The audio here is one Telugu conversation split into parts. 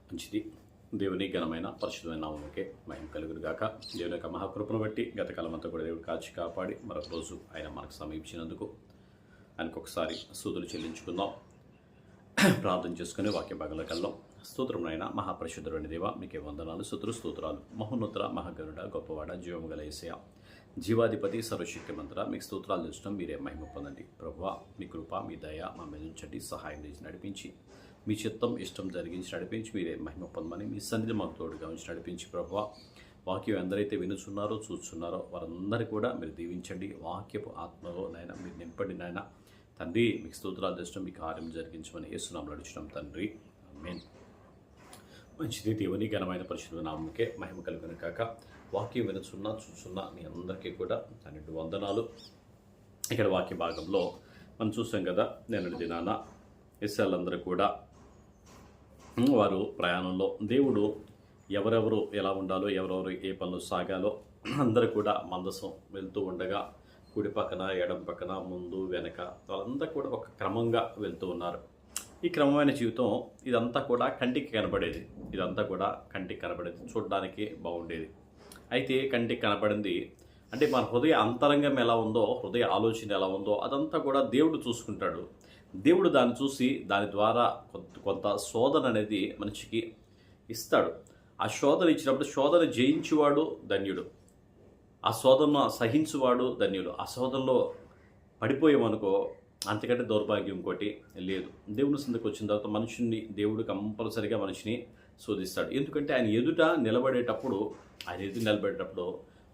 మంచిది. దేవుని ఘనమైన పరిశుద్ధమైన నామముకే మహిమ కలుగును గాక. దేవుని యొక్క మహాకృపను బట్టి గత కాలమంతా కూడా దేవుడు కాచి కాపాడి మరొక రోజు ఆయన మనకు సమీపించినందుకు ఆయనకు ఒకసారి స్తుతులు చెల్లించుకుందాం. ప్రార్థన చేసుకుని వాక్య భాగంలోకి వెళ్దాం. స్తోత్రమునైన మహాపరిశుద్ధుడైన దేవ, మీకే వందనాలు, స్తోత్రాలు. మహోన్నతుడ, మహాగరుడ, గొప్పవాడ, జీవము గల యేసయ్య, జీవాధిపతి, సర్వశక్తిమంతుడ, మీకు స్తోత్రాలు తెచ్చడం మీరే మహిమ పొందండి. ప్రభువా, మీ కృప, మీ దయ మా మీద ఉంచండి. సహాయం చేసి నడిపించి, మీ చిత్తం ఇష్టం జరిగించి నడిపించి మీరే మహిమ పొందమని మీ సన్నిధి మాకు తోడుగా ఉంచి నడిపించి ప్రభువా, వాక్యం ఎందరైతే వినుచున్నారో చూస్తున్నారో వారందరూ కూడా మీరు దీవించండి. వాక్యపు ఆత్మలో నాయన మీరు నింపండి. నాయన తండ్రి, మీకు స్తోత్రాలు తెచ్చడం, మీ కార్యం జరిగించమని యేసునామములో నడుచున్నాం తండ్రి, ఆమేన్. మంచిది. దేవుని ఘనమైన పరిశుద్ధ నామముకే మహిమ కలుగును కాక. వాక్యం వినుచున్నా చూస్తున్నా మీ అందరికీ కూడా అన్నిటి వందనాలు. ఇక్కడ వాక్య భాగంలో మనం చూసాం కదా, నిన్నటి దినాన ఇశ్రాయేలీయులందరూ కూడా వారు ప్రయాణంలో దేవుడు ఎవరెవరు ఎలా ఉండాలో, ఎవరెవరు ఏ పనులు సాగాలో అందరూ కూడా మందసం వెళ్తూ ఉండగా కుడి పక్కన, ఎడం పక్కన, ముందు వెనక వాళ్ళందరూ కూడా ఒక క్రమంగా వెళ్తూ ఉన్నారు. ఈ క్రమమైన జీవితం ఇదంతా కూడా కంటికి కనబడేది. చూడడానికి బాగుండేది. అయితే కంటికి కనబడింది అంటే మన హృదయ అంతరంగం ఎలా ఉందో, హృదయ ఆలోచన ఎలా ఉందో అదంతా కూడా దేవుడు చూసుకుంటాడు. దేవుడు దాన్ని చూసి దాని ద్వారా కొంత శోధన అనేది మనిషికి ఇస్తాడు. ఆ శోధన ఇచ్చినప్పుడు శోధన జయించువాడు ధన్యుడు, ఆ శోధన సహించువాడు ధన్యుడు. ఆ శోధనలో పడిపోయామనుకో అంతకంటే దౌర్భాగ్యం ఇంకోటి లేదు. దేవుని సందుకు వచ్చిన తర్వాత మనుషుని దేవుడు కంపల్సరిగా మనిషిని శోధిస్తాడు. ఎందుకంటే ఆయన ఎదుట నిలబడేటప్పుడు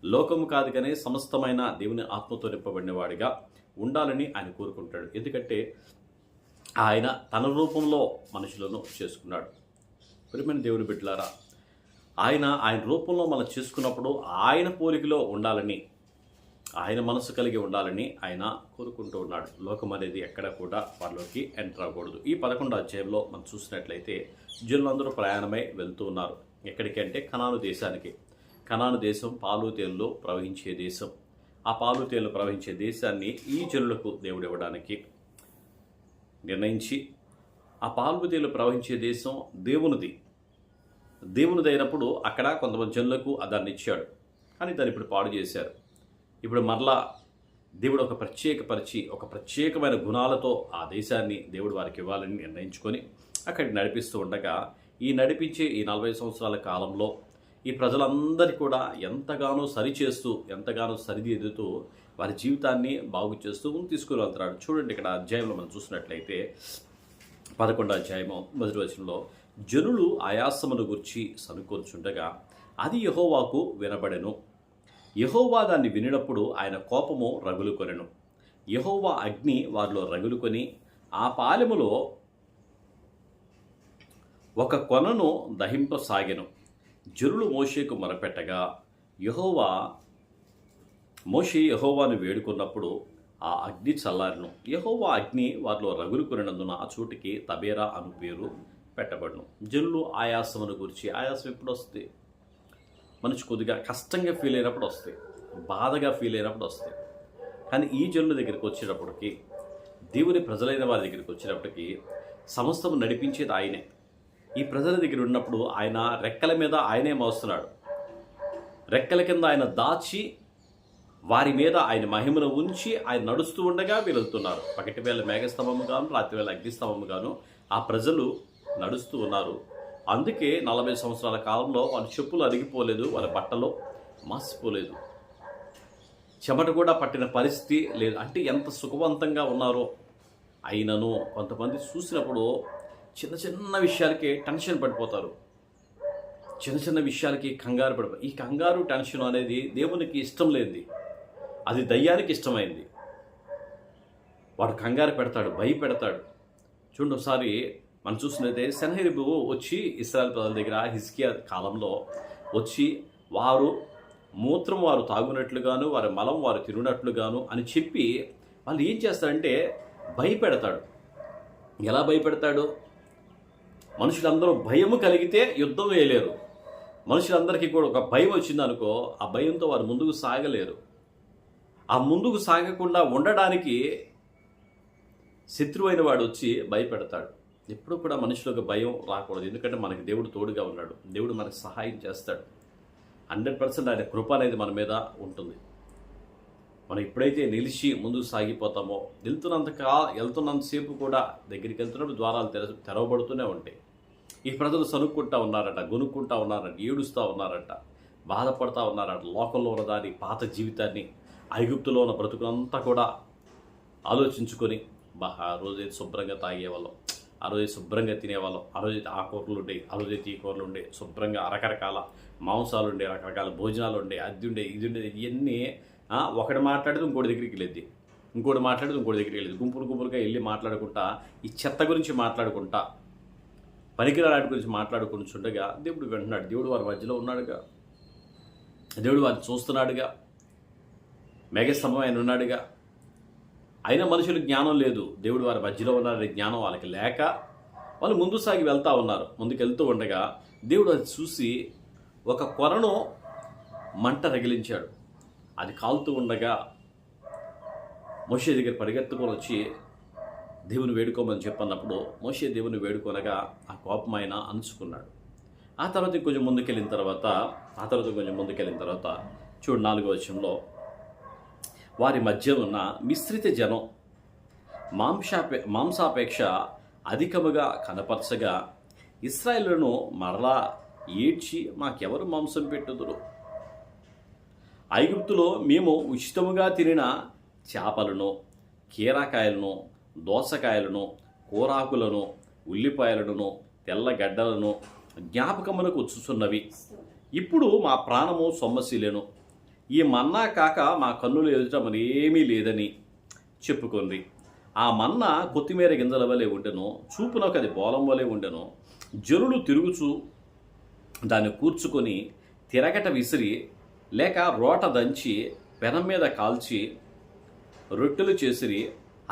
లోకము కాదు కానీ సమస్తమైన దేవుని ఆత్మతో నింపబడిన వాడిగా ఉండాలని ఆయన కోరుకుంటాడు. ఎందుకంటే ఆయన తన రూపంలో మనుషులను చేసుకున్నాడు. ప్రియమైన దేవుని బిడ్డలారా, ఆయన రూపంలో మనం చేసుకున్నప్పుడు ఆయన పోలికలో ఉండాలని, ఆయన మనసు కలిగి ఉండాలని ఆయన కోరుకుంటూ ఉన్నాడు. లోకం అనేది ఎక్కడ కూడా వారిలోకి ఎంటర్ అవ్వకూడదు. ఈ 11వ అధ్యాయంలో మనం చూసినట్లయితే జనులందరూ ప్రయాణమై వెళ్తూ ఉన్నారు. ఎక్కడికి అంటే కనాను దేశానికి. కనాను దేశం పాలు తేనెలు ప్రవహించే దేశం. ఆ పాలు తేనెలు ప్రవహించే దేశాన్ని ఈ జనులకు దేవుడు ఇవ్వడానికి నిర్ణయించి, ఆ పాలు తేనెలు ప్రవహించే దేశం దేవునిది అయినప్పుడు అక్కడ కొంతమంది జనులకు దాన్ని ఇచ్చాడు. కానీ దాన్ని ఇప్పుడు పాడు చేశారు. ఇప్పుడు మరలా దేవుడు ఒక ప్రత్యేకమైన గుణాలతో ఆ దేశాన్ని దేవుడు వారికి ఇవ్వాలని నిర్ణయించుకొని అక్కడికి నడిపిస్తూ ఉండగా, ఈ నడిపించే ఈ 40 సంవత్సరాల కాలంలో ఈ ప్రజలందరి కూడా ఎంతగానో సరిదిద్దుతూ వారి జీవితాన్ని బాగు చేస్తూ తీసుకుని వెళ్తున్నాడు. చూడండి, ఇక్కడ అధ్యాయంలో మనం చూసినట్లయితే 11వ అధ్యాయము 1వ వచనంలో, జనులు ఆయాసమును గురించి సనుకొనుచుండగా అది యెహోవాకు వినబడెను. యెహోవా దాన్ని వినినప్పుడు ఆయన కోపము రగులుకొనెను. యెహోవా అగ్ని వారిలో రగులుకొని ఆ పాలెములో ఒక కొనను దహింపసాగెను. జనులు మోషేకు మొరపెట్టగా మోషే యెహోవాను వేడుకున్నప్పుడు ఆ అగ్ని చల్లారెను. యెహోవా అగ్ని వారిలో రగులుకొనినందున ఆ చోటికి తబేరా అను పేరు పెట్టబడును. జనులు ఆయాసమును గురించి, ఆయాసం ఎప్పుడు వస్తుంది? మనిషి కొద్దిగా కష్టంగా ఫీల్ అయినప్పుడు వస్తాయి, బాధగా ఫీల్ అయినప్పుడు వస్తాయి. కానీ ఈ జనుల దగ్గరికి వచ్చేటప్పటికి, దేవుని ప్రజలైన వారి దగ్గరికి వచ్చేటప్పటికి సమస్తం నడిపించేది ఆయనే. ఈ ప్రజల దగ్గర ఉన్నప్పుడు ఆయన రెక్కల మీద ఆయనే మోస్తున్నాడు. రెక్కల కింద ఆయన దాచి వారి మీద ఆయన మహిమను ఉంచి ఆయన నడుస్తూ ఉండగా వెళ్తున్నారు. పగటి వేళ మేఘస్తంభము గాను, రాత్రి వేళ అగ్నిస్తంభము గాను ఆ ప్రజలు నడుస్తూ ఉన్నారు. అందుకే 40 సంవత్సరాల కాలంలో వాళ్ళ చెప్పులు అరిగిపోలేదు, వాళ్ళ బట్టలు మాసిపోలేదు, చెమట కూడా పట్టిన పరిస్థితి లేదు. అంటే ఎంత సుఖవంతంగా ఉన్నారో. అయినను కొంతమంది చూసినప్పుడు చిన్న విషయాలకి టెన్షన్ పడిపోతారు, చిన్న విషయాలకి కంగారు పడిపోతారు. ఈ కంగారు, టెన్షన్ అనేది దేవునికి ఇష్టం లేనిది, అది దయ్యానికి ఇష్టమైంది. వాడు కంగారు పెడతాడు, భయపెడతాడు. చూడండి, ఒకసారి మనం చూసినట్లయితే సెనహెరీబు వచ్చి ఇశ్రాయేలు ప్రజల దగ్గర హిజ్కియా కాలంలో వచ్చి వారు మూత్రం వారు తాగునట్లుగాను, వారి మలం వారు తిరునట్లుగాను అని చెప్పి వాళ్ళు ఏం చేస్తారంటే భయపెడతాడు. ఎలా భయపెడతాడు? మనుషులందరూ భయము కలిగితే యుద్ధం వేయలేరు. మనుషులందరికీ కూడా ఒక భయం వచ్చిందనుకో, ఆ భయంతో వారు ముందుకు సాగలేరు. ఆ ముందుకు సాగకుండా ఉండడానికి శత్రువైన వాడు వచ్చి భయపెడతాడు. ఎప్పుడు కూడా మనుషులకు భయం రాకూడదు. ఎందుకంటే మనకి దేవుడు తోడుగా ఉన్నాడు. దేవుడు మనకు సహాయం చేస్తాడు. 100% ఆయన కృప అనేది మన మీద ఉంటుంది. మనం ఎప్పుడైతే నిలిచి ముందుకు సాగిపోతామో వెళ్తున్నంతసేపు కూడా దగ్గరికి వెళ్తున్నప్పుడు ద్వారాలు తెరవబడుతూనే ఉంటాయి. ఈ ప్రజలు సనుక్కుంటా ఉన్నారట, గొనుక్కుంటా ఉన్నారట, ఏడుస్తూ ఉన్నారట, బాధపడతా ఉన్నారట. లోకంలో ఉన్న దాని పాత జీవితాన్ని, ఐగుప్తులో ఉన్న బ్రతుకునంతా కూడా ఆలోచించుకొని ఆ రోజైతే శుభ్రంగా తాగేవాళ్ళం, ఆ రోజు శుభ్రంగా తినేవాళ్ళం, ఆ రోజైతే ఆ కూరలు ఉండే, ఆ రోజైతే ఈ కూరలు ఉండే, శుభ్రంగా రకరకాల మాంసాలు ఉండే, రకరకాల భోజనాలు ఉండే, అది ఉండే, ఇది ఉండేది. ఇవన్నీ ఒకటి మాట్లాడితే ఇంకోటి దగ్గరికి వెళ్ళేది, ఇంకోటి మాట్లాడితే ఇంకోటి దగ్గరికి వెళ్ళేది. గుంపులుగా వెళ్ళి మాట్లాడుకుంటా, ఈ చెత్త గురించి మాట్లాడుకుంటా, పనికిరాడి గురించి మాట్లాడుకుంటుండగా దేవుడు వింటున్నాడు. దేవుడు వారి మధ్యలో ఉన్నాడుగా, దేవుడు వారిని చూస్తున్నాడుగా, మేఘస్తంభం ఆయన ఉన్నాడుగా. అయినా మనుషులకు జ్ఞానం లేదు. దేవుడు వారి మధ్యలో ఉన్నారనే జ్ఞానం వాళ్ళకి లేక వాళ్ళు ముందు సాగి వెళ్తూ ఉన్నారు. ముందుకెళ్తూ ఉండగా దేవుడు అది చూసి ఒక కొరను మంట రగిలించాడు. అది కాలుతూ ఉండగా మోషే దగ్గర పరిగెత్తుకొని వచ్చి దేవుని వేడుకోమని చెప్పన్నప్పుడు మోషే దేవుని వేడుకొనగా ఆ కోపం ఆయన అంచుకున్నాడు. ఆ తర్వాత కొంచెం ముందుకెళ్ళిన తర్వాత చూడు 4వ వచనంలో, వారి మధ్య ఉన్న మిశ్రిత జనం మాంసాపేక్ష అధికముగా కనపరచగా ఇశ్రాయేలును మరలా ఏడ్చి మాకెవరు మాంసం పెట్టుదురు? ఐగుప్తులో మేము ఉచితముగా తినిన చేపలను, కీరాకాయలను, దోసకాయలను, కూరాకులను, ఉల్లిపాయలను, తెల్లగడ్డలను జ్ఞాపకమునకు వచ్చుచున్నవి. ఇప్పుడు మా ప్రాణము సొమ్మసిలేను. ఈ మన్నా కాక మా కన్నులు ఎదుట మరేమీ లేదని చెప్పుకొంది. ఆ మన్నా కొత్తిమీర గింజల వలె ఉండెను, చూపునకు అది బోలం వలె ఉండెను. జనులు తిరుగుచు దాన్ని కూర్చుకొని తిరగట విసిరి లేక రోట దంచి పెనం మీద కాల్చి రొట్టెలు చేసిరి.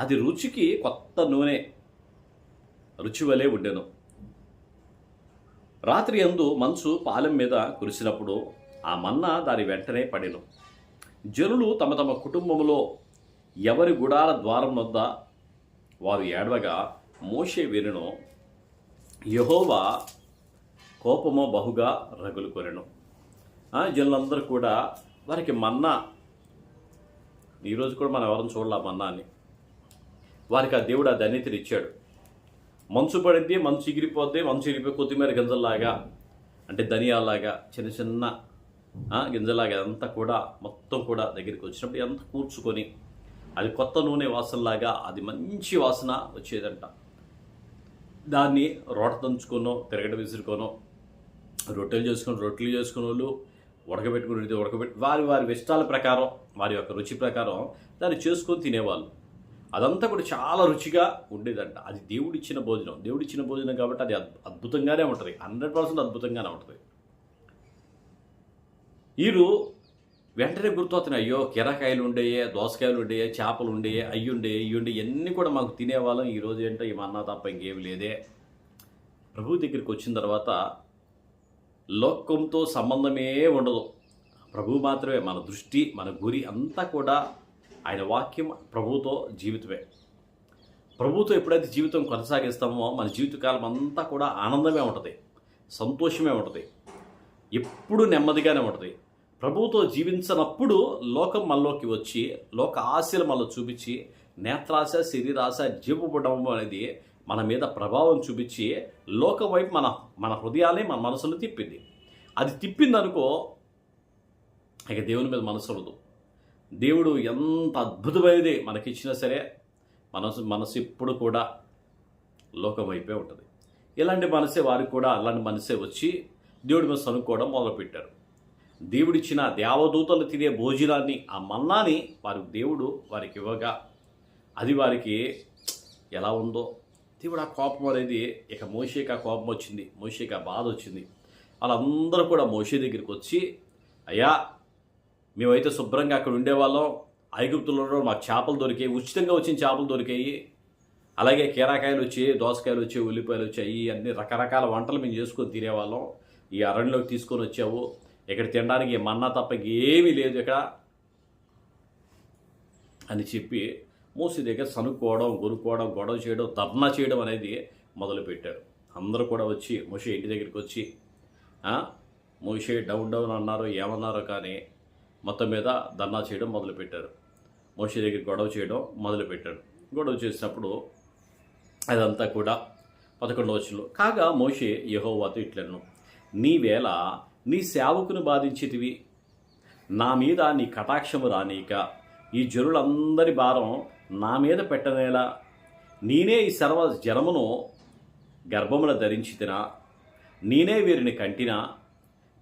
అది రుచికి కొత్త నూనె రుచి వలె ఉండెను. రాత్రి యందు మంచు పాలెం మీద కురిసినప్పుడు ఆ మన్నా దాని వెంటనే పడెను. జనులు తమ తమ కుటుంబంలో ఎవరి గుడాల ద్వారం వద్ద వారు ఏడవగా మోషే వినెను. యెహోవా కోపము బహుగా రగులుకొనెను. జనులందరూ కూడా వారికి మన్నా, ఈరోజు కూడా మనం ఎవరిని చూడాల మన్నాని, వారికి ఆ దేవుడు ఆ ధన్యతని ఇచ్చాడు. మంచు పడిద్ది, మంచు ఎగిరిపోద్ది, మంచు ఎగిరిపోయి కొత్తిమీర గింజల్లాగా, అంటే ధనియాలాగా చిన్న చిన్న గింజలాగా అంతా కూడా మొత్తం కూడా దగ్గరికి వచ్చినప్పుడు ఎంత కూర్చుకొని అది కొత్త నూనె వాసనలాగా అది మంచి వాసన వచ్చేదంట. దాన్ని రోట దంచుకోనో, తిరగట విసురుకోనో, రొట్టెలు చేసుకునే వాళ్ళు ఉడకబెట్టి వారి ఇష్టాల ప్రకారం, వారి యొక్క రుచి ప్రకారం దాన్ని చేసుకొని తినేవాళ్ళు. అదంతా కూడా చాలా రుచిగా ఉండేదంట. అది దేవుడిచ్చిన భోజనం కాబట్టి అది అద్భుతంగానే ఉంటుంది, 100% అద్భుతంగానే ఉంటుంది. వీరు వెంటనే గుర్తొస్తున్నాయి, అయ్యో కీరకాయలు ఉండేయే, దోసకాయలు ఉండేయే, చేపలు ఉండేయే, అయ్యుండే ఇవన్నీ కూడా మాకు తినేవాళ్ళం. ఈరోజు ఏంటో ఈ మన్నా తప్ప ఇంకేమి లేదే. ప్రభు దగ్గరికి వచ్చిన తర్వాత లోకంతో సంబంధమే ఉండదు. ప్రభు మాత్రమే మన దృష్టి, మన గురి అంతా కూడా ఆయన వాక్యం, ప్రభుతో జీవితమే. ప్రభుతో ఎప్పుడైతే జీవితం కొనసాగిస్తామో మన జీవితకాలం అంతా కూడా ఆనందమే ఉంటుంది, సంతోషమే ఉంటుంది, ఎప్పుడు నెమ్మదిగానే ఉంటుంది. ప్రభువుతో జీవించినప్పుడు లోకం మనలోకి వచ్చి లోక ఆశలు మనలో చూపించి నేత్రాశ, శరీరాశ, జీవపడడం అనేది మన మీద ప్రభావం చూపించి లోకం వైపు మన హృదయాన్ని, మన మనసును తిప్పింది. అది తిప్పిందనుకో ఇక దేవుని మీద మనసు ఉండదు. దేవుడు ఎంత అద్భుతమైనది మనకిచ్చినా సరే మనసు ఎప్పుడు కూడా లోకం వైపే ఉంటుంది. ఇలాంటి మనసే వారికి కూడా అలాంటి మనసే వచ్చి దేవుడి మీద సనుక్కోవడం మొదలుపెట్టారు. దేవుడిచ్చిన దేవదూతలు తినే భోజనాన్ని, ఆ మన్నాని దేవుడు వారికి ఇవ్వగా అది వారికి ఎలా ఉందో, దేవుడు ఆ కోపం అనేది ఇక మోషేకి ఆ కోపం వచ్చింది, మోషేకి ఆ బాధ వచ్చింది. వాళ్ళందరూ కూడా మోషే దగ్గరికి వచ్చి, అయ్యా మేమైతే శుభ్రంగా అక్కడ ఉండేవాళ్ళం, ఐగుప్తులలో మాకు చేపలు దొరికాయి, ఉచితంగా వచ్చిన చేపలు దొరికాయి, అలాగే కీరాకాయలు వచ్చాయి, దోసకాయలు వచ్చాయి, ఉల్లిపాయలు వచ్చాయి, అన్ని రకరకాల వంటలు మేము చేసుకొని తినేవాళ్ళం. ఈ అరణ్యంలోకి తీసుకొని వచ్చావు, ఇక్కడ తినడానికి మన్నా తప్ప ఏమీ లేదు ఇక్కడ అని చెప్పి మోసే దగ్గర సనుక్కోవడం, గొనుక్కోవడం, గొడవ చేయడం, ధర్నా చేయడం అనేది మొదలుపెట్టారు. అందరూ కూడా వచ్చి మోషే ఇంటి దగ్గరికి వచ్చి మోషే డౌన్ డౌన్ అన్నారో ఏమన్నారో కానీ మొత్తం మీద ధర్నా చేయడం మొదలుపెట్టారు. మోషే దగ్గర గొడవ చేయడం మొదలుపెట్టాడు. గొడవ చేసినప్పుడు అదంతా కూడా 11వ వచనంలో, కాగా మోషే యెహోవాతో ఇట్లనెను, నీవేళ నీ సేవకుని బాధించితివి, నా మీద నీ కటాక్షము రానీక ఈ జనులందరి భారం నా మీద పెట్టనేలా, నేనే ఈ సర్వ జనమును గర్భమున ధరించితినా, నేనే వీరిని కంటినా,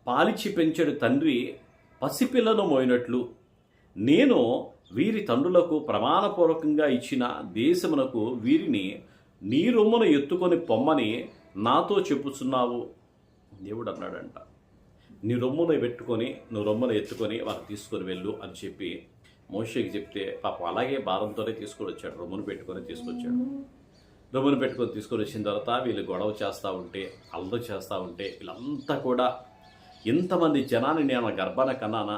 పాలిచ్చి పెంచెడు తండ్రి పసిపిల్లను మోయినట్లు నేను వీరి తండ్రులకు ప్రమాణపూర్వకంగా ఇచ్చిన దేశమునకు వీరిని నీ రొమ్మును ఎత్తుకొని పొమ్మని నాతో చెప్పుచున్నావు. దేవుడు అన్నాడంట, నీ రొమ్మును పెట్టుకొని నువ్వు రొమ్మును ఎత్తుకొని వారు తీసుకొని వెళ్ళు అని చెప్పి మోషేకి చెప్తే పాపం అలాగే భారంతోనే తీసుకొని వచ్చాడు. రొమ్మును పెట్టుకొని తీసుకొచ్చాడు. రొమ్మును పెట్టుకొని తీసుకొని వచ్చిన తర్వాత వీళ్ళు గొడవ చేస్తూ ఉంటే, అల్లరి చేస్తూ ఉంటే, వీళ్ళంతా కూడా ఇంతమంది జనాన్ని నేను గర్భాన కన్నానా,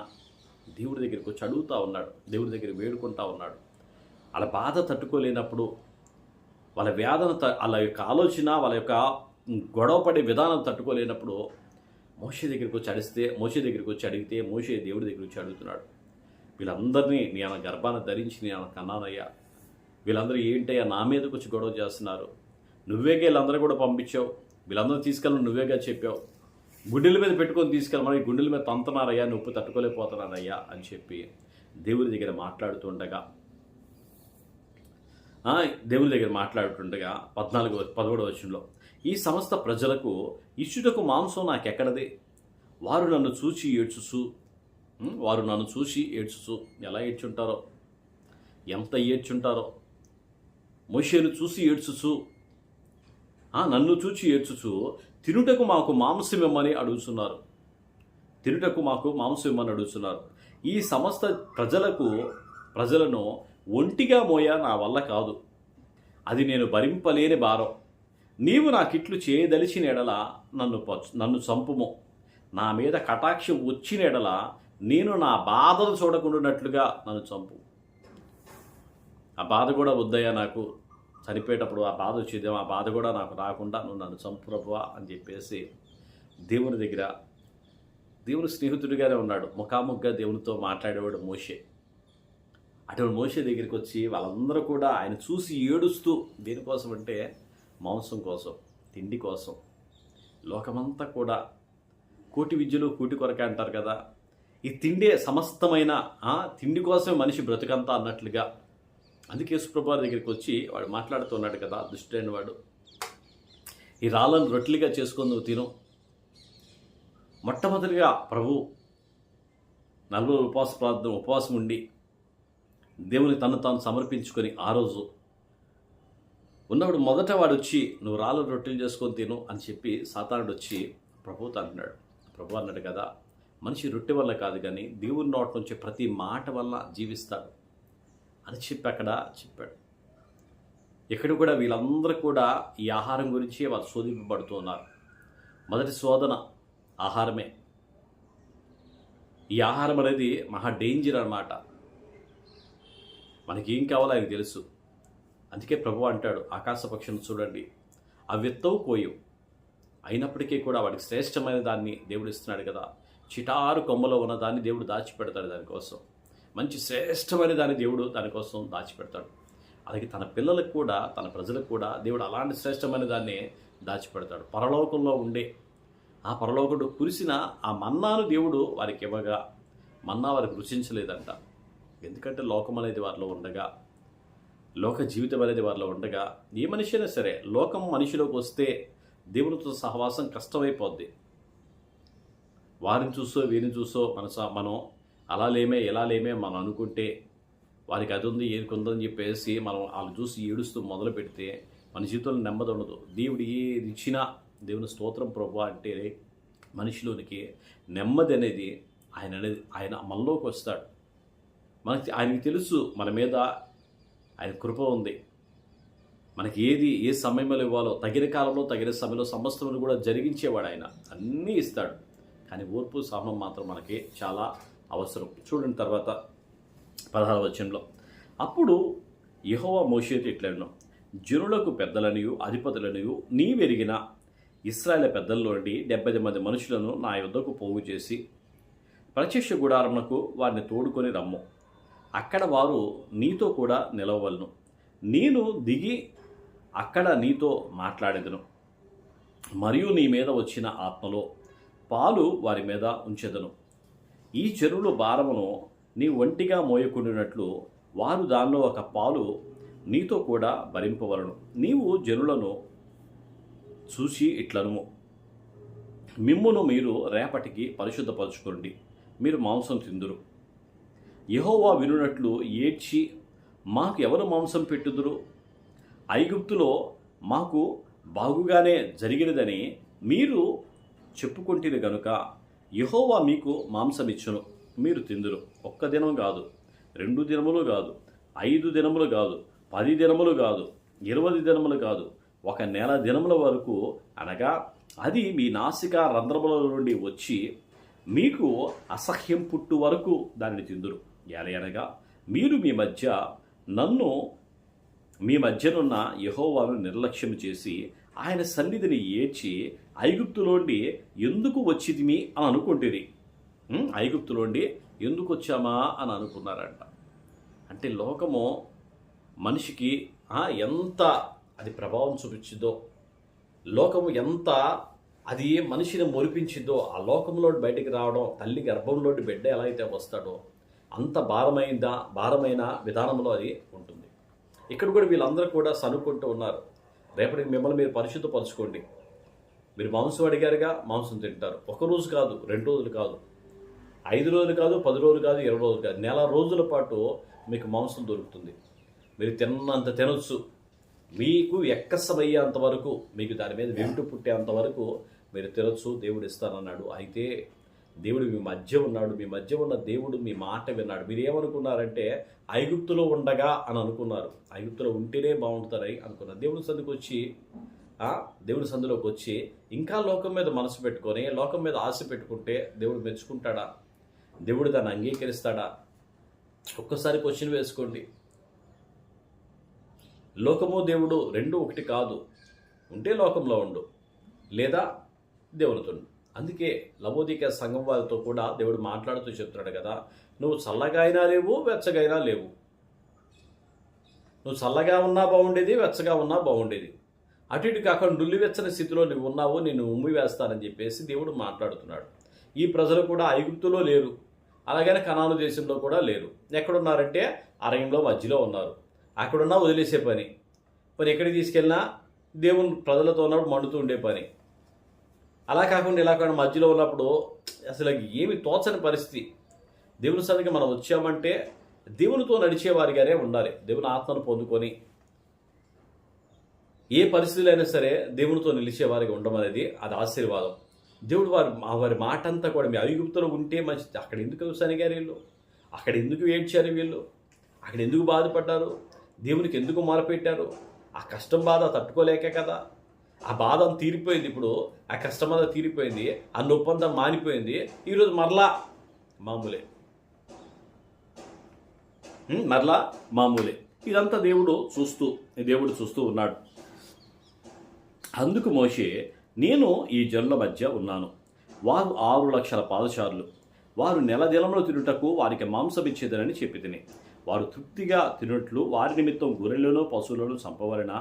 దేవుడి దగ్గరికి వచ్చి అడుగుతూ ఉన్నాడు, దేవుడి దగ్గర వేడుకుంటూ ఉన్నాడు. వాళ్ళ బాధ తట్టుకోలేనప్పుడు, వాళ్ళ వేదన వాళ్ళ యొక్క ఆలోచన, వాళ్ళ యొక్క గొడవపడే విధానం తట్టుకోలేనప్పుడు మోషే దగ్గరికి వచ్చి అడిగితే మోషే దేవుడి దగ్గరికి వచ్చి అడుగుతున్నాడు, వీళ్ళందరినీ నేను గర్భాన ధరించి నేను కన్నానయ్యా, వీళ్ళందరూ ఏంటయ్యా నా మీదకి వచ్చి గొడవ చేస్తున్నారు, నువ్వేగా వీళ్ళందరూ కూడా పంపించావు, వీళ్ళందరూ తీసుకెళ్ళి నువ్వేగా చెప్పావు, గుండెల మీద పెట్టుకొని తీసుకెళ్ళమని గుండెల మీద తంతున్నారయ్యా, నొప్పి తట్టుకోలేకపోతున్నారయ్యా అని చెప్పి దేవుడి దగ్గర మాట్లాడుతుండగా 11వ వచనంలో, ఈ సమస్త ప్రజలకు ఇచ్చుటకు మాంసం నాకెక్కడది, వారు నన్ను చూచి ఏడ్చుచు ఎలా ఏడ్చుంటారో, ఎంత ఏడ్చుంటారో, మోషేను చూసి ఏడ్చుచు, నన్ను చూచి ఏడ్చుచు తినుటకు మాకు మాంసం ఇమ్మని అడుగుతున్నారు. ఈ సమస్త ప్రజలను ఒంటిగా మోయ నా వల్ల కాదు, అది నేను భరింపలేని భారం. నీవు నాకిట్లు చేయదలిచిన ఎడల నన్ను చంపుము, నా మీద కటాక్షం వచ్చిన ఎడల నేను నా బాధను చూడకుండానట్లుగా నన్ను చంపు. ఆ బాధ కూడా వద్దయ్యా, నాకు చనిపోయేటప్పుడు ఆ బాధ వచ్చేదేమో, ఆ బాధ కూడా నాకు రాకుండా నువ్వు నన్ను చంపు ప్రభువా అని చెప్పేసి దేవుని స్నేహితుడిగానే ఉన్నాడు. ముఖాముఖిగా దేవునితో మాట్లాడేవాడు మోషే. అటువంటి మోషే దగ్గరికి వచ్చి వాళ్ళందరూ కూడా ఆయన చూసి ఏడుస్తూ, దేనికోసం అంటే మాంసం కోసం, తిండి కోసం. లోకమంతా కూడా కోటి విద్యలు కూటి కొరకే అంటారు కదా, ఈ తిండే సమస్తమైన తిండి కోసమే మనిషి బ్రతుకంతా అన్నట్లుగా. అందుకే యేసుప్రభువు దగ్గరికి వచ్చి వాడు మాట్లాడుతున్నాడు కదా, దుష్టుడైన వాడు, ఈ రాళ్ళను రొట్టెలుగా చేసుకొని నువ్వు తిను. మొట్టమొదటిగా ప్రభు 40 ఉపవాసం ఉండి దేవుని తను తాను సమర్పించుకొని ఆ రోజు ఉన్నప్పుడు మొదట వాడు వచ్చి నువ్వు రాళ్ళ రొట్టెలు చేసుకొని తిను అని చెప్పి సాతానుడు వచ్చి ప్రభువుతో అంటున్నాడు. ప్రభు అన్నాడు కదా, మనిషి రొట్టె వల్ల కాదు కానీ దేవుని నోటి నుంచి ప్రతి మాట వల్ల జీవిస్తాడు అని చెప్పి అక్కడ చెప్పాడు. ఇక్కడ కూడా వీళ్ళందరూ కూడా ఈ ఆహారం గురించి వాళ్ళు శోధింపబడుతూ ఉన్నారు. మొదటి శోధన ఆహారమే. ఈ ఆహారం అనేది మహా డేంజర్ అన్నమాట. మనకి ఏం కావాలో ఆయనకు తెలుసు. అందుకే ప్రభువు అంటాడు, ఆకాశ పక్షులను చూడండి, అవి ఎత్తవు కోయవు, అయినప్పటికీ కూడా వాడికి శ్రేష్టమైన దాన్ని దేవుడు ఇస్తున్నాడు కదా. చిటారు కొమ్మలో ఉన్న దాన్ని దేవుడు దాచిపెడతాడు దానికోసం. మంచి శ్రేష్టమైన దాన్ని దేవుడు దానికోసం దాచిపెడతాడు. అలాగే తన పిల్లలకు కూడా, తన ప్రజలకు కూడా దేవుడు అలాంటి శ్రేష్టమైన దాన్ని దాచిపెడతాడు. పరలోకంలో ఉండే ఆ పరలోకుడు కురిసిన ఆ మన్నాను దేవుడు వారికి ఇవ్వగా, మన్నా వారికి రుచించలేదంట. ఎందుకంటే లోకం అనేది వారిలో ఉండగా, లోక జీవితం అనేది వారిలో ఉండగా, ఏ మనిషి అయినా సరే లోకం మనిషిలోకి వస్తే దేవునితో సహవాసం కష్టమైపోద్ది. వారిని చూసో వీరిని చూసో మనం అలా లేమే ఎలా లేమే మనం అనుకుంటే, వారికి అది ఉంది ఏది ఉందని చెప్పేసి మనం వాళ్ళు చూసి ఏడుస్తూ మొదలు పెడితే మన జీవితంలో నెమ్మది ఉండదు. దేవుడు ఏది ఇచ్చినా దేవుని స్తోత్రం ప్రభువా అంటే మనిషిలోనికి నెమ్మది అనేది ఆయన మనలోకి వస్తాడు. ఆయనకి తెలుసు మన మీద ఆయన కృప ఉంది. మనకి ఏ సమయంలో ఇవ్వాలో తగిన కాలంలో తగిన సమయంలో సమస్తమును కూడా జరిగించేవాడు ఆయన. అన్నీ ఇస్తాడు. కానీ ఓర్పు సహనం మాత్రం మనకి చాలా అవసరం. చూడండి తర్వాత 16వ వచనంలో, అప్పుడు యెహోవా మోషేతో ఇట్లనెను, జనులకు పెద్దలనియు అధిపతులనియు నీవెరిగిన ఇశ్రాయేలు పెద్దల్లో నుండి 70 మంది మనుషులను నా యొద్దకు పోగు చేసి ప్రత్యక్ష గుడారమునకు వారిని తోడుకొని రమ్ము. అక్కడ వారు నీతో కూడా నిలవవలను. నేను దిగి అక్కడ నీతో మాట్లాడేదను. మరియు నీ మీద వచ్చిన ఆత్మలో పాలు వారి మీద ఉంచెదను. ఈ చెరువుల భారమును నీ ఒంటిగా మోయకుండినట్లు వారు దానిలో ఒక పాలు నీతో కూడా భరింపవలను. నీవు జనులను చూసి ఇట్లనుము, మిమ్మును మీరు రేపటికి పరిశుద్ధపరచుకోండి, మీరు మాంసం తిందురు. యెహోవా వినునట్లు ఏడ్చి, మాకు ఎవరు మాంసం పెట్టుదురు? ఐగుప్తులో మాకు బాగుగానే జరిగినదని మీరు చెప్పుకొంటిరి గనుక యెహోవా మీకు మాంసమిచ్చును, మీరు తిందురు. 1 దినం కాదు, 2 దినములు కాదు, 5 దినములు కాదు, 10 దినములు కాదు, 20 దినములు కాదు, 1 నెల దినముల వరకు, అనగా అది మీ నాసిక రంధ్రముల నుండి వచ్చి మీకు అసహ్యం పుట్టు వరకు దానిని తిందురు. ఎలయనగా మీరు మీ మధ్యనున్న యెహోవాను నిర్లక్ష్యం చేసి ఆయన సన్నిధిని ఏడ్చి ఐగుప్తులోండి ఎందుకు వచ్చిదిమి అని అనుకుంటుంది. ఐగుప్తులోండి ఎందుకు వచ్చామా అని అనుకున్నారంట. అంటే లోకము మనిషికి ఎంత అది ప్రభావం చూపించిందో, లోకము ఎంత అది మనిషిని మొరిపించిందో, ఆ లోకంలో బయటికి రావడం, తల్లి గర్భంలోని బిడ్డ ఎలా అయితే వస్తాడో అంత భారమైన విధానంలో అది ఉంటుంది. ఇక్కడ కూడా వీళ్ళందరూ కూడా సనుక్కుంటూ ఉన్నారు, రేపటికి మిమ్మల్ని మీరు పరిశుద్ధపరచుకోండి. మీరు మాంసం అడిగారుగా, మాంసం తింటారు. 1 రోజు కాదు, 2 రోజులు కాదు, 5 రోజులు కాదు, 10 రోజులు కాదు, 20 రోజులు కాదు, నెల రోజుల పాటు మీకు మాంసం దొరుకుతుంది. మీరు తిన్నంత తినొచ్చు. మీకు ఎక్కసమయ్యేంత వరకు, మీకు దాని మీద వెంటు పుట్టేంత వరకు మీరు తినొచ్చు. దేవుడు ఇస్తానన్నాడు. అయితే దేవుడు మీ మధ్య ఉన్నాడు. మీ మధ్య ఉన్న దేవుడు మీ మాట విన్నాడు. మీరు ఏమనుకున్నారంటే ఐగుప్తులో ఉండగా అని అనుకున్నారు. ఐగుప్తులో ఉంటేనే బాగుంటారని అనుకున్నారు. దేవుడి సందులోకి వచ్చి ఇంకా లోకం మీద మనసు పెట్టుకొని, లోకం మీద ఆశ పెట్టుకుంటే దేవుడు మెచ్చుకుంటాడా? దేవుడు దాన్ని అంగీకరిస్తాడా? ఒక్కసారి క్వశ్చన్ వేసుకోండి. లోకము దేవుడు 2 ఒకటి కాదు. ఉంటే లోకంలో ఉండు, లేదా దేవునితో ఉండు. అందుకే లవోదికయ సంఘం వారితో కూడా దేవుడు మాట్లాడుతూ చెప్తున్నాడు కదా, నువ్వు చల్లగా అయినా లేవు, వెచ్చగా అయినా లేవు. నువ్వు చల్లగా ఉన్నా బాగుండేది, వెచ్చగా ఉన్నా బాగుండేది. అటు ఇటు కాకుండా నుల్లివెచ్చని స్థితిలో నువ్వు ఉన్నావు, నేను ఉమ్మి వేస్తానని చెప్పేసి దేవుడు మాట్లాడుతున్నాడు. ఈ ప్రజలు కూడా ఐగుప్తులో లేరు, అలాగనే కనాను దేశంలో కూడా లేరు. ఎక్కడున్నారంటే అరణ్యంలో మధ్యలో ఉన్నారు. అక్కడున్నా వదిలేసే పని ఎక్కడికి తీసుకెళ్ళినా దేవుని ప్రజలతో ఉన్నప్పుడు మండుతూ ఉండే పని. అలా కాకుండా ఇలా కాకుండా మధ్యలో ఉన్నప్పుడు అసలు ఏమి తోచని పరిస్థితి. దేవుని సన్నిధికి మనం వచ్చామంటే దేవునితో నడిచేవారిగానే ఉండాలి. దేవుని ఆత్మను పొందుకొని ఏ పరిస్థితులు అయినా సరే దేవునితో నిలిచేవారిగా ఉండమనేది అది ఆశీర్వాదం. దేవుడు వారి మాట అంతా కూడా మీ ఐగుప్తులో ఉంటే మంచిది. అక్కడ ఎందుకు సనిగారు వీళ్ళు? అక్కడ ఎందుకు ఏడ్చారు వీళ్ళు? అక్కడ ఎందుకు బాధపడ్డారు? దేవునికి ఎందుకు మొరపెట్టారు? ఆ కష్టం బాధ తట్టుకోలేకే కదా. ఆ బాధ తీరిపోయింది. ఇప్పుడు ఆ కష్టం అంతా తీరిపోయింది, ఆ నొప్పి అంతా మానిపోయింది. ఈరోజు మరలా మామూలే. ఇదంతా దేవుడు చూస్తూ ఉన్నాడు. అందుకు మోషే, నేను ఈ జనుల మధ్య ఉన్నాను. వారు 6 లక్షల పాదచారులు. వారు నెల దినములు తినుటకు వారికి మాంసమిచ్చేదనని చెప్పితిని. వారు తృప్తిగా తినట్లు వారి నిమిత్తం గొర్రెలను పశువులను చంపవలెనా?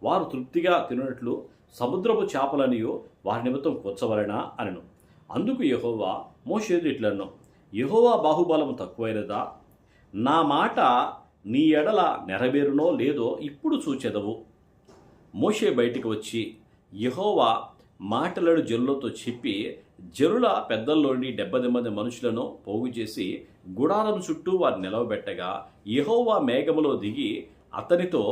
వారు తృప్తిగా తినట్లు సముద్రపు చేపలనియో వారి నిమిత్తం కూర్చవలెనా అనెను. అందుకు యెహోవా మోషేతో ఇట్లనెను, యెహోవా బాహుబలము తక్కువైనదా? నా మాట నీ ఎడల నెరవేరునో లేదో ఇప్పుడు చూచెదవు. మోషే బయటికి వచ్చి యెహోవా మాటలను జనులతో చెప్పి జనుల పెద్దల్లోని 70 మంది మనుషులను పోగు చేసి గుడారం చుట్టూ వారు నిలవబెట్టగా యెహోవా మేఘములో దిగి అతనితో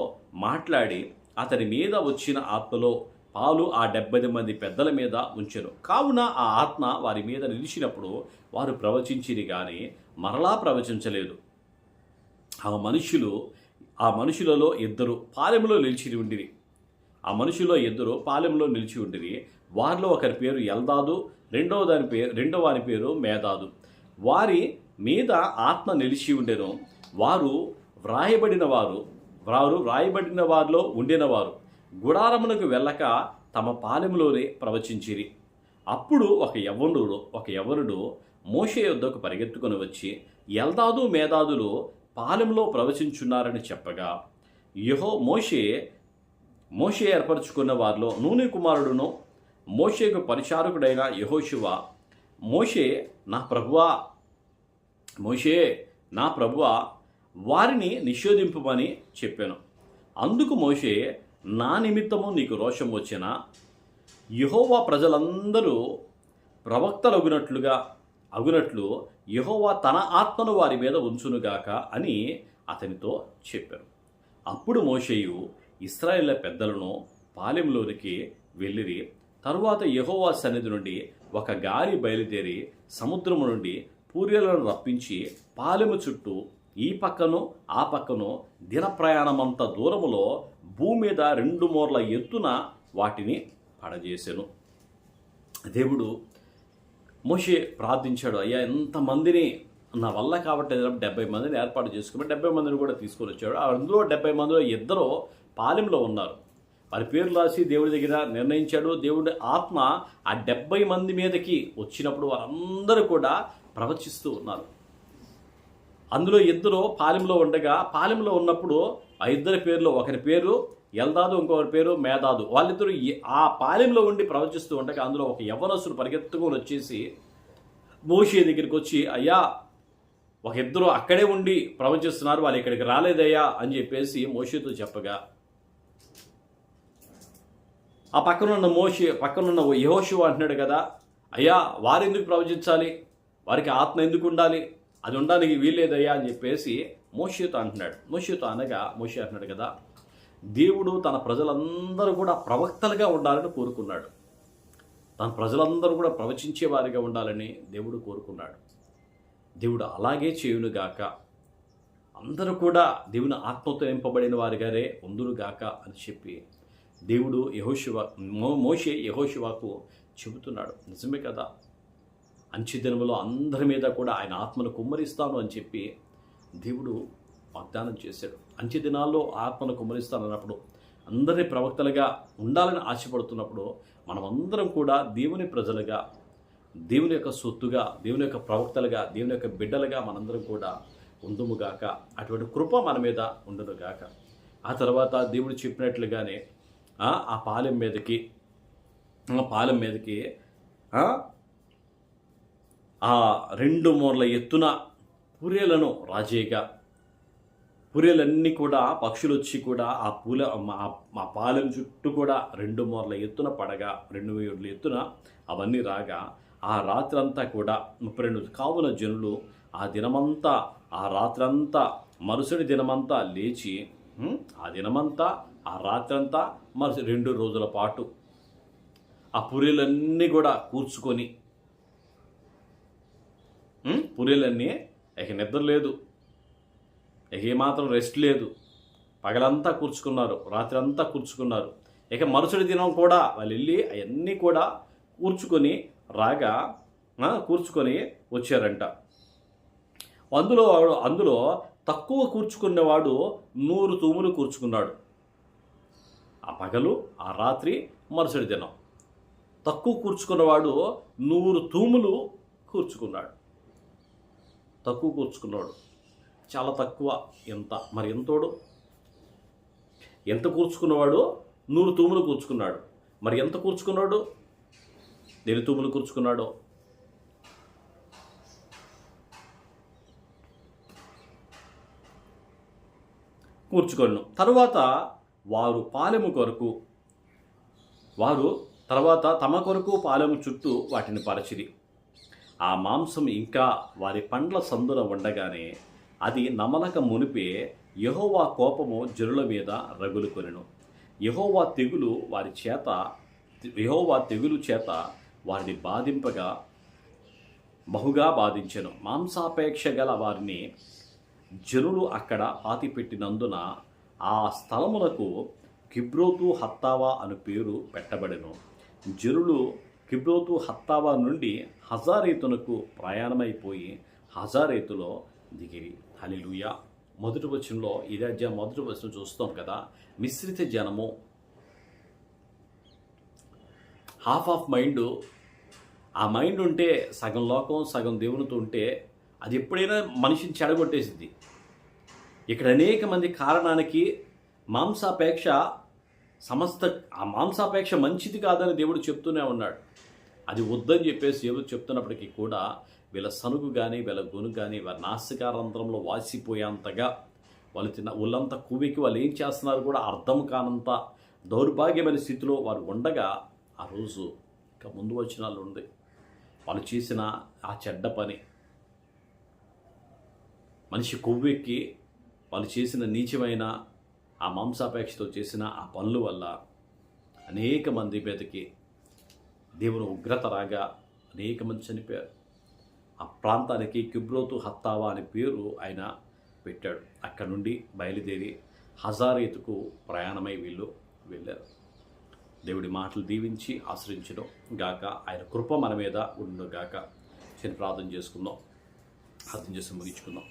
మాట్లాడి అతని మీద వచ్చిన ఆత్మలో పాలు ఆ 70 మంది పెద్దల మీద ఉంచెను. కావున ఆ ఆత్మ వారి మీద నిలిచినప్పుడు వారు ప్రవచించిరి గాని మరలా ప్రవచించలేదు. ఆ మనుషులలో 2 పాలెములో నిలిచి ఉండిరి. వారిలో ఒకరి పేరు ఎల్దాదు, రెండో వారి పేరు మేదాదు. వారి మీద ఆత్మ నిలిచి ఉండెను. వారు వ్రాయబడిన వారు వారు వ్రాయబడిన వారిలో ఉండినవారు గుడారమునకు వెళ్ళక తమ పాలెములోనే ప్రవచించిరి. అప్పుడు ఒక యవనుడు మోషే యొద్దకు పరిగెత్తుకొని వచ్చి ఎల్దాదు మేదాదులు పాలెంలో ప్రవచించున్నారని చెప్పగా, మోషే ఏర్పరచుకున్న వారిలో నూనె కుమారుడును మోషేకు పరిచారకుడైన యెహోషువ, మోషే నా ప్రభువా వారిని నిషేధింపమని చెప్పాను. అందుకు మోషే, నా నిమిత్తము నీకు రోషం వచ్చిన యెహోవా ప్రజలందరూ అగునట్లు యెహోవా తన ఆత్మను వారి మీద ఉంచునుగాక అని అతనితో చెప్పారు. అప్పుడు మోషేయు ఇశ్రాయేలు పెద్దలను పాలెంలోనికి వెళ్ళిరి. తరువాత యెహోవా సన్నిధి నుండి ఒక గాలి బయలుదేరి సముద్రము నుండి పూర్యలను రప్పించి పాలెము చుట్టూ ఈ పక్కను ఆ పక్కను దిన ప్రయాణమంత దూరములో భూమి మీద 2 మూరల ఎత్తున వాటిని పడజేసెను. దేవుడు మోషే ప్రార్థించాడు, అయ్యా ఎంతమందిని నా వల్ల కాబట్టి 70 మందిని ఏర్పాటు చేసుకుని 70 మందిని కూడా తీసుకొని వచ్చాడు. అందులో 70 మందిలో 2 పాలెంలో ఉన్నారు. వారి పేర్లు రాసి దేవుడి దగ్గర నిర్ణయించాడు. దేవుడి ఆత్మ ఆ 70 మంది మీదకి వచ్చినప్పుడు వారందరూ కూడా ప్రవచిస్తూ ఉన్నారు. అందులో 2 పాలెంలో ఉండగా, పాలెంలో ఉన్నప్పుడు ఆ 2 పేర్లు, ఒకరి పేరు ఎల్దాదు, ఇంకొకరి పేరు మేదాదు, వాళ్ళిద్దరూ ఆ పాలెంలో ఉండి ప్రవచిస్తూ ఉండగా అందులో ఒక యవ్వనస్తుడు పరిగెత్తుకొని వచ్చేసి మోషే దగ్గరికి వచ్చి, అయ్యా ఒక 2 అక్కడే ఉండి ప్రవచిస్తున్నారు, వాళ్ళు ఇక్కడికి రాలేదయ్యా అని చెప్పేసి మోషేతో చెప్పగా, ఆ పక్కనున్న యెహోషువ అంటున్నాడు కదా, అయ్యా వారు ఎందుకు ప్రవచించాలి, వారికి ఆత్మ ఎందుకు ఉండాలి, అది ఉండడానికి వీల్లేదయ్యా అని చెప్పేసి మోషేతో అంటున్నాడు. మోషే అంటున్నాడు కదా, దేవుడు తన ప్రజలందరూ కూడా ప్రవక్తలుగా ఉండాలని కోరుకున్నాడు. తన ప్రజలందరూ కూడా ప్రవచించేవారిగా ఉండాలని దేవుడు కోరుకున్నాడు. దేవుడు అలాగే చేయునుగాక, అందరూ కూడా దేవుని ఆత్మతో నింపబడిన వారిగానే ఉందురుగాక అని చెప్పి దేవుడు మోషే యెహోషువకు చెబుతున్నాడు. నిజమే కదా, అంచెదినములో అందరి మీద కూడా ఆయన ఆత్మను కుమ్మరిస్తాను అని చెప్పి దేవుడు వాగ్దానం చేశాడు. అంచె దినాల్లో ఆత్మను కుమ్మరిస్తానన్నప్పుడు, అందరినీ ప్రవక్తలుగా ఉండాలని ఆశపడుతున్నప్పుడు మనమందరం కూడా దేవుని ప్రజలుగా, దేవుని యొక్క సొత్తుగా, దేవుని యొక్క ప్రవక్తలుగా, దేవుని యొక్క బిడ్డలుగా మనందరం కూడా ఉందుముగాక. అటువంటి కృప మన మీద ఉండునుగాక. ఆ తర్వాత దేవుడు చెప్పినట్లుగానే ఆ పాలెం మీదకి ఆ 2 మూరల ఎత్తున పూరేలను రాజేగా, పూరేలన్నీ కూడా పక్షులు వచ్చి కూడా ఆ పాలెం చుట్టూ కూడా 2 మూరల ఎత్తున పడగా, 2 మూరల ఎత్తున అవన్నీ రాగా, ఆ రాత్రంతా కూడా 32 కావున జనులు ఆ దినమంతా, ఆ రాత్రంతా, మరుసటి దినమంతా లేచి, ఆ దినమంతా, ఆ రాత్రంతా, మరుసటి 2 రోజుల పాటు ఆ పూరేలన్నీ కూడా కూర్చుకొని, పూరేలన్నీ ఇక నిద్ర లేదు, ఇక ఏమాత్రం రెస్ట్ లేదు, పగలంతా కూర్చుకున్నారు, రాత్రి అంతా కూర్చుకున్నారు. ఇక మరుసటి దినం కూడా వాళ్ళు వెళ్ళి అవన్నీ కూడా కూర్చుకొని వచ్చారంట. అందులో తక్కువ కూర్చుకున్నవాడు 100 తూములు కూర్చుకున్నాడు. ఆ పగలు, ఆ రాత్రి, మరుసటి దినం. తక్కువ కూర్చుకున్నవాడు 100 తూములు కూర్చుకున్నాడు. తక్కువ కూర్చుకున్నాడు, చాలా తక్కువ. మరి ఎంతోడు? ఎంత కూర్చుకున్నవాడు 100 తూములు కూర్చుకున్నాడు. మరి ఎంత కూర్చుకున్నాడు? ఎన్ని తూములు కూర్చుకున్నాడో? కూర్చుకొను. తర్వాత తమ కొరకు పాలెము చుట్టూ వాటిని పరచిరి. ఆ మాంసం ఇంకా వారి పండ్ల సందున ఉండగానే అది నమలక మునిపే యెహోవా కోపము జనుల మీద రగులుకొనెను. యెహోవా తెగులు చేత వారిని బాధింపగా బహుగా బాధించెను. మాంసాపేక్ష గల వారిని జనులు అక్కడ పాతిపెట్టినందున ఆ స్థలమునకు కిబ్రోతు హత్తావా అను పేరు పెట్టబడెను. జనులు కిబ్రోతు హత్తావా నుండి హజారేతునకు ప్రయాణమైపోయి హజారేతులో దిగిరి. హల్లెలూయా. మొదటి వచనంలో ఇదే అధ్యాయం మొదటి వచనం చూస్తాం కదా, మిశ్రిత జనము, హాఫ్ ఆఫ్ మైండ్, ఆ మైండ్ ఉంటే సగం లోకం సగం దేవునితో ఉంటే అది ఎప్పుడైనా మనిషిని చెడగొట్టేసింది. ఇక్కడ అనేక మంది కారణానికి మాంసాపేక్ష ఆ మాంసాపేక్ష మంచిది కాదని దేవుడు చెప్తూనే ఉన్నాడు. అది వద్దని చెప్పేసి దేవుడు చెప్తున్నప్పటికీ కూడా వీళ్ళ సనుగు కానీ వీళ్ళ గొనుగు కానీ వారి నాసికారంధ్రంలో వాసిపోయేంతగా వాళ్ళు ఒళ్ళంతా కువ్వికి వాళ్ళు ఏం చేస్తున్నారు కూడా అర్థం కానంత దౌర్భాగ్యమైన స్థితిలో వారు ఉండగా ఆ రోజు ఇంకా ముందు వచనాలు ఉంది, వాళ్ళు చేసిన ఆ చెడ్డ పని, మనిషి కొవ్వెక్కి వాళ్ళు చేసిన నీచమైన ఆ మాంసాపేక్షతో చేసిన ఆ పనుల వల్ల అనేక మంది మీదకి దేవుని ఉగ్రత రాగా అనేక మంది చనిపోయారు. ఆ ప్రాంతానికి కిబ్రోతు హత్తావా అనే పేరు ఆయన పెట్టాడు. అక్కడ నుండి బయలుదేరి హజారేతుకు ప్రయాణమై వీళ్ళు వెళ్ళారు. దేవుడి మాటలు దీవించి ఆశ్రయించడం గాక, ఆయన కృప మన మీద ఉండు గాక. చిన్న ప్రార్థన చేసుకుందాం, అర్థం చేసి ముగించుకుందాం.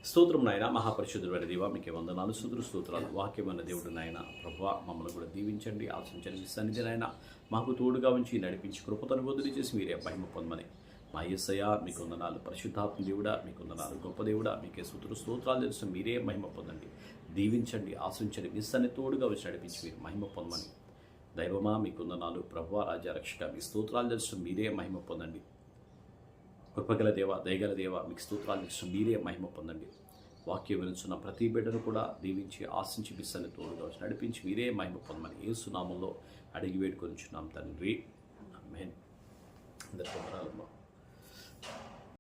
స్తోత్రం నాయన, మహాపరిశుద్ధుడైన దేవా, మీకే వందనాలు, స్తోత్రాలు. వాక్యమైన దేవుడు నాయన ప్రభువా, మమ్మల్ని కూడా దీవించండి, ఆశ్రయించండి. మీ సన్నిధి నాయన మాకు తోడుగా ఉంచి నడిపించి కృపతను వదిలి చేసి మీరే మహిమ పొందమని మా యేసయ్య మీకు వందనాలు. పరిశుద్ధాత్మ దేవుడా మీకు వందనాలు. గొప్ప దేవుడా మీకే స్తోత్రాలు తెలుసు, మీరే మహిమ పొందండి, దీవించండి, ఆశ్రయించండి. మీ సన్నిధి తోడుగా వచ్చి నడిపించి మీరు మహిమ పొందమని దైవమా మీకు వందనాలు. ప్రభువా రాజా రక్షక మీ స్తోత్రాలు తెలుసు, మీరే మహిమ పొందండి. కృపగల దేవ, దయగల దేవ, మీకు స్తోత్రాలు తెలుసు, మీరే మహిమ పొందండి. వాక్యం వినుచున్న ప్రతి బిడ్డను కూడా దీవించి ఆశించి బిస్సని తోడుగా వచ్చి నడిపించి మీరే మహిమ పొందమని యేసు నామములో అడిగి వేడుకొనిచున్నాం తండ్రి. ఆమేన్. అందరికీ వందనాలు.